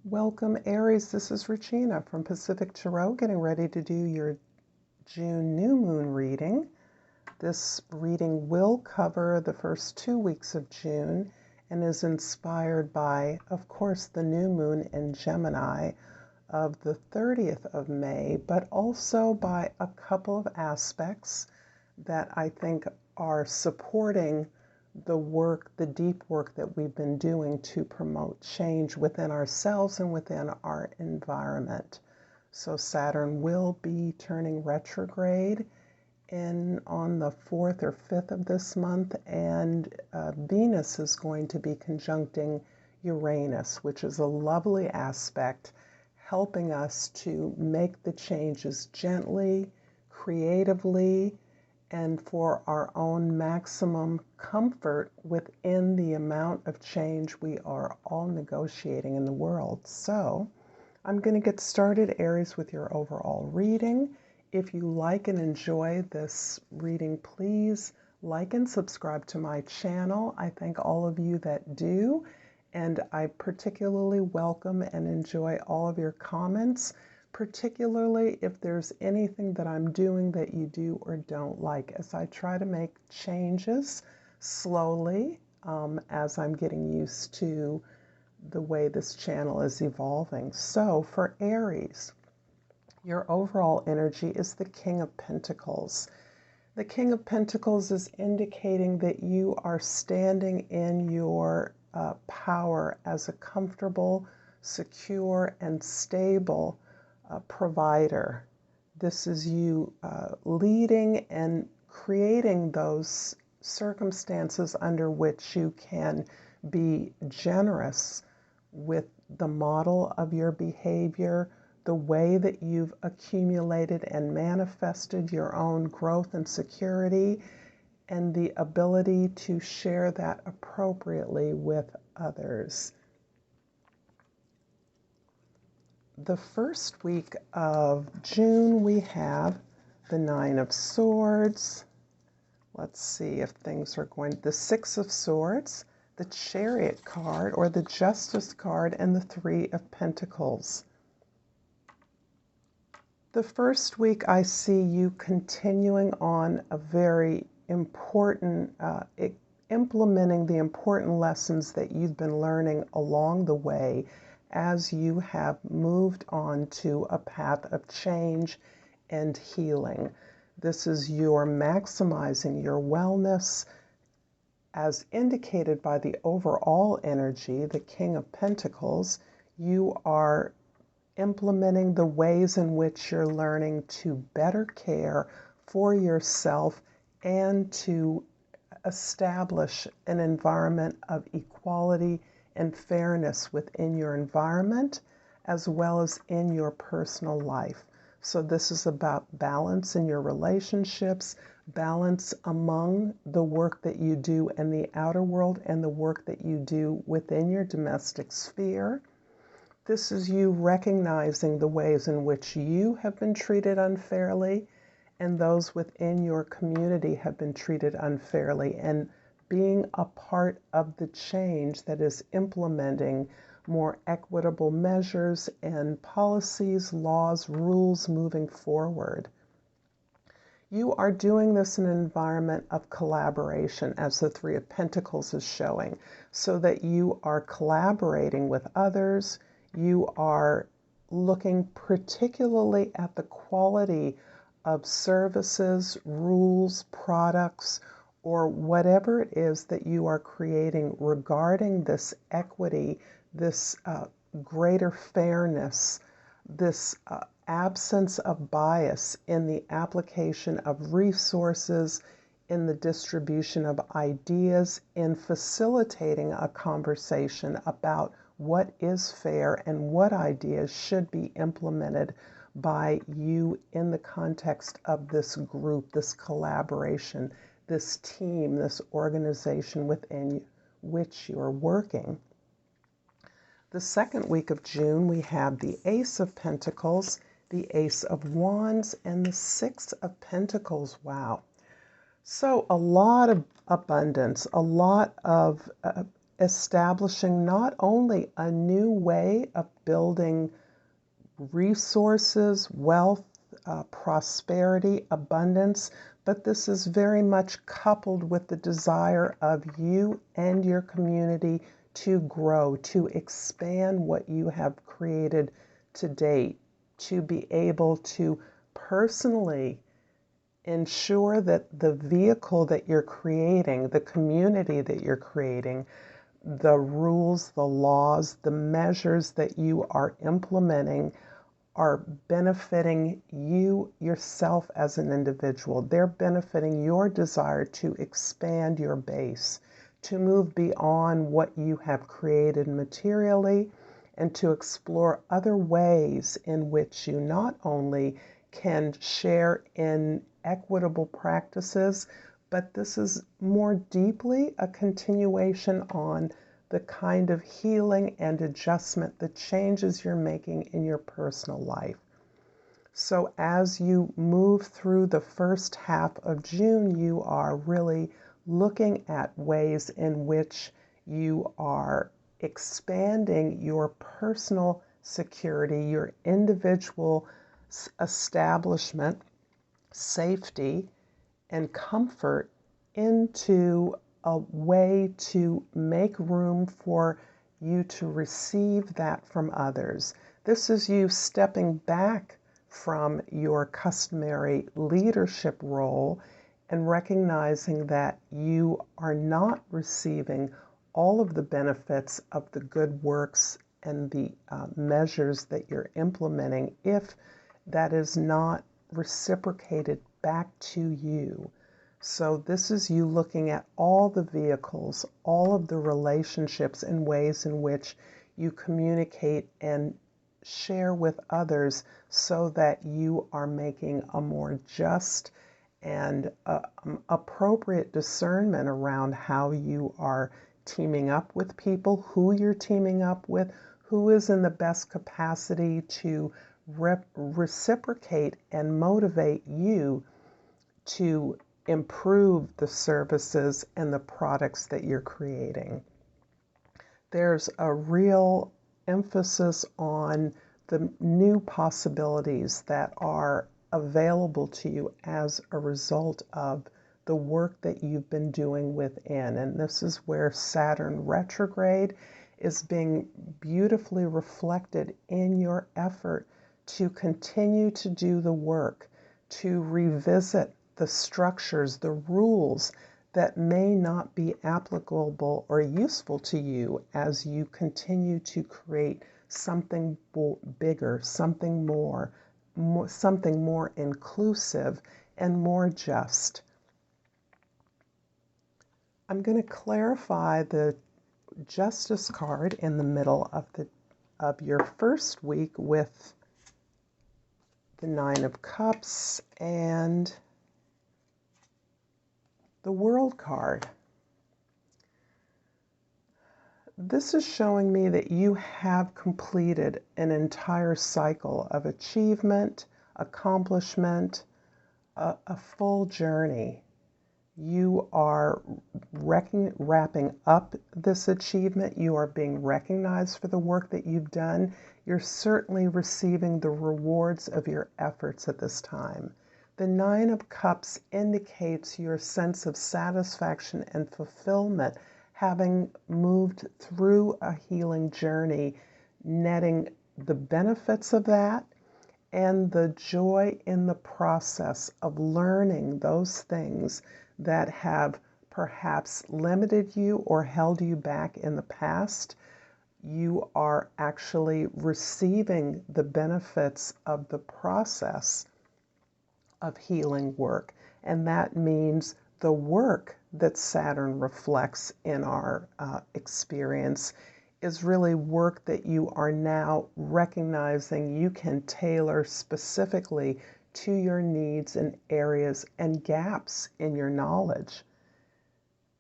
Welcome, Aries. This is Regina from Pacific Tarot, getting ready to do your June new moon reading. This reading will cover the first 2 weeks of June and is inspired by, of course, the new moon in Gemini of the 30th of May, but also by a couple of aspects that I think are supporting the work, the deep work that we've been doing to promote change within ourselves and within our environment. So Saturn will be turning retrograde on the 4th or 5th of this month, and Venus is going to be conjuncting Uranus, which is a lovely aspect, helping us to make the changes gently, creatively, and for our own maximum comfort within the amount of change we are all negotiating in the world. So I'm going to get started, Aries, with your overall reading. If you like and enjoy this reading, please like and subscribe to my channel. I thank all of you that do, and I particularly welcome and enjoy all of your comments, particularly if there's anything that I'm doing that you do or don't like, as I try to make changes slowly as I'm getting used to the way this channel is evolving. So for Aries, your overall energy is the King of Pentacles. The King of Pentacles is indicating that you are standing in your power as a comfortable, secure, and stable provider. This is you leading and creating those circumstances under which you can be generous with the model of your behavior, the way that you've accumulated and manifested your own growth and security, and the ability to share that appropriately with others. The first week of June, we have the Nine of Swords. Let's see if things are going. The Six of Swords, the Chariot card or the Justice card, and the Three of Pentacles. The first week, I see you continuing on a very important, implementing the important lessons that you've been learning along the way as you have moved on to a path of change and healing. This is your maximizing your wellness, as indicated by the overall energy, the King of Pentacles. You are implementing the ways in which you're learning to better care for yourself and to establish an environment of equality and fairness within your environment as well as in your personal life. So this is about balance in your relationships, balance among the work that you do in the outer world and the work that you do within your domestic sphere. This is you recognizing the ways in which you have been treated unfairly and those within your community have been treated unfairly, and being a part of the change that is implementing more equitable measures and policies, laws, rules moving forward. You are doing this in an environment of collaboration, as the Three of Pentacles is showing, so that you are collaborating with others. You are looking particularly at the quality of services, rules, products, or whatever it is that you are creating regarding this equity, this greater fairness, this absence of bias in the application of resources, in the distribution of ideas, in facilitating a conversation about what is fair and what ideas should be implemented by you in the context of this group, this collaboration, this team, this organization within which you are working. The second week of June, we have the Ace of Pentacles, the Ace of Wands, and the Six of Pentacles. Wow. So a lot of abundance, a lot of establishing not only a new way of building resources, wealth, prosperity, abundance, but this is very much coupled with the desire of you and your community to grow, to expand what you have created to date, to be able to personally ensure that the vehicle that you're creating, the community that you're creating, the rules, the laws, the measures that you are implementing are benefiting you yourself as an individual. They're benefiting your desire to expand your base, to move beyond what you have created materially, and to explore other ways in which you not only can share in equitable practices, but this is more deeply a continuation on the kind of healing and adjustment, the changes you're making in your personal life. So as you move through the first half of June, you are really looking at ways in which you are expanding your personal security, your individual establishment, safety, and comfort into a way to make room for you to receive that from others. This is you stepping back from your customary leadership role and recognizing that you are not receiving all of the benefits of the good works and the measures that you're implementing if that is not reciprocated back to you. So this is you looking at all the vehicles, all of the relationships and ways in which you communicate and share with others so that you are making a more just and appropriate discernment around how you are teaming up with people, who you're teaming up with, who is in the best capacity to reciprocate and motivate you to improve the services and the products that you're creating. There's a real emphasis on the new possibilities that are available to you as a result of the work that you've been doing within. And this is where Saturn retrograde is being beautifully reflected in your effort to continue to do the work, to revisit the structures, the rules that may not be applicable or useful to you as you continue to create something bigger, something more, something more inclusive and more just. I'm going to clarify the Justice card in the middle of your first week with the Nine of Cups and the World card. This is showing me that you have completed an entire cycle of achievement, accomplishment, a full journey. You are wrapping up this achievement. You are being recognized for the work that you've done. You're certainly receiving the rewards of your efforts at this time. The Nine of Cups indicates your sense of satisfaction and fulfillment, having moved through a healing journey, netting the benefits of that and the joy in the process of learning those things that have perhaps limited you or held you back in the past. You are actually receiving the benefits of the process of healing work. And that means the work that Saturn reflects in our experience is really work that you are now recognizing you can tailor specifically to your needs and areas and gaps in your knowledge.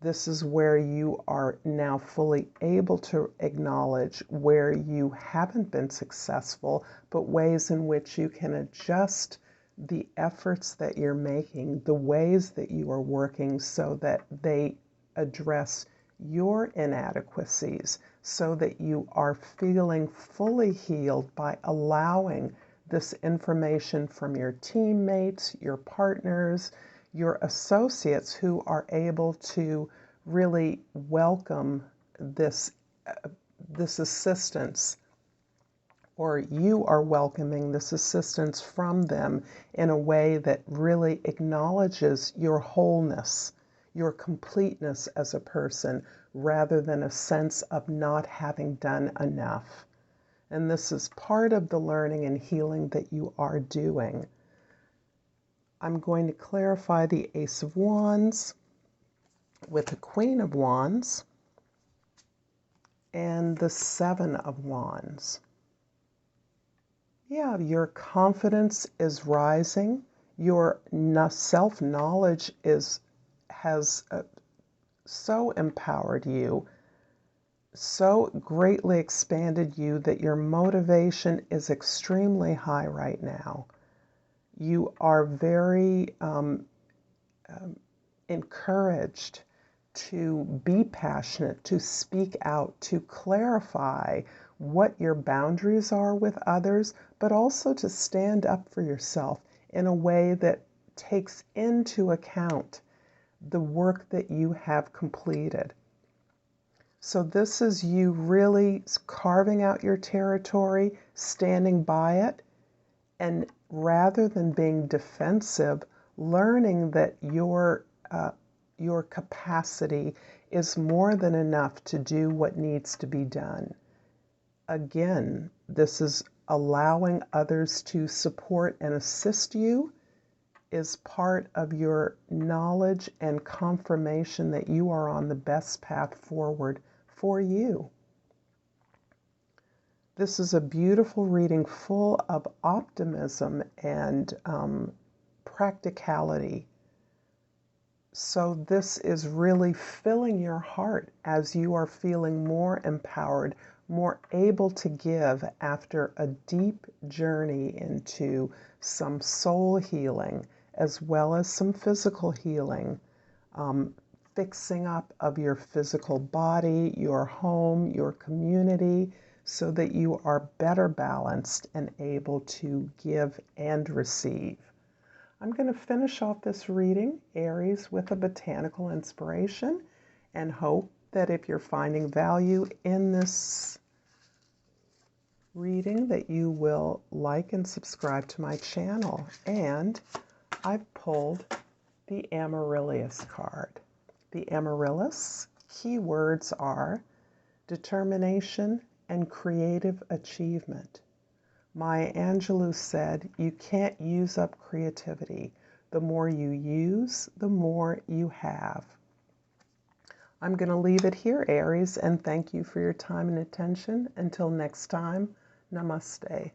This is where you are now fully able to acknowledge where you haven't been successful, but ways in which you can adjust the efforts that you're making, the ways that you are working so that they address your inadequacies so that you are feeling fully healed by allowing this information from your teammates, your partners, your associates who are able to really welcome this assistance, or you are welcoming this assistance from them in a way that really acknowledges your wholeness, your completeness as a person, rather than a sense of not having done enough. And this is part of the learning and healing that you are doing. I'm going to clarify the Ace of Wands with the Queen of Wands and the Seven of Wands. Yeah, your confidence is rising. Your self-knowledge has so empowered you, so greatly expanded you that your motivation is extremely high right now. You are very encouraged to be passionate, to speak out, to clarify what your boundaries are with others, but also to stand up for yourself in a way that takes into account the work that you have completed. So this is you really carving out your territory, standing by it, and rather than being defensive, learning that your capacity is more than enough to do what needs to be done. Again, this is allowing others to support and assist you is part of your knowledge and confirmation that you are on the best path forward for you. This is a beautiful reading full of optimism and practicality. So this is really filling your heart as you are feeling more empowered, more able to give after a deep journey into some soul healing as well as some physical healing, fixing up of your physical body, your home, your community, so that you are better balanced and able to give and receive. I'm going to finish off this reading, Aries, with a botanical inspiration, and hope that if you're finding value in this reading that you will like and subscribe to my channel. And I've pulled the Amaryllis card. The Amaryllis keywords are determination and creative achievement. Maya Angelou said, "You can't use up creativity. The more you use, the more you have." I'm going to leave it here, Aries, and thank you for your time and attention. Until next time, namaste.